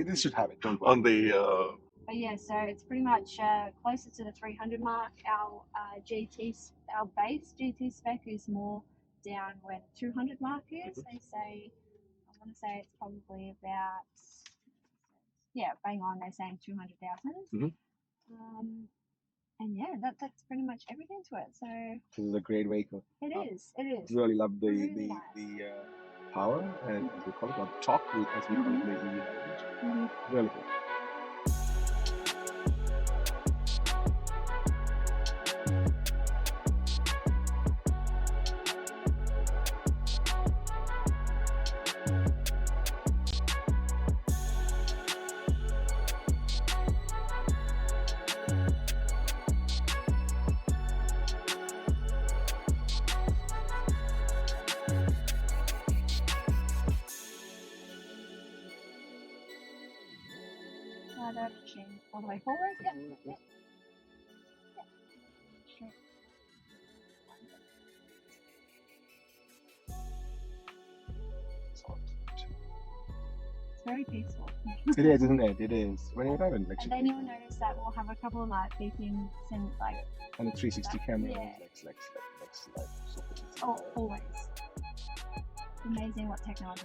This should have it. Don't worry. On the But yeah, so it's pretty much closer to the 300 mark. Our our base GT spec is more down where the 200 mark is. They say, I want to say it's probably about, yeah, bang on. They're saying 200,000. And yeah, that's pretty much everything to it. So This is a great vehicle. it is. It is. Really love the Really nice. power and as we call it, or torque as we call it in the EV language. Really good. Direction all the way forward. Yep. Straight. It's very peaceful. It is, isn't it? It is. When you're driving, like, And then you'll notice that we'll have a couple of light beacons and like and a 360 camera. Yeah. Like, so always. Amazing what technology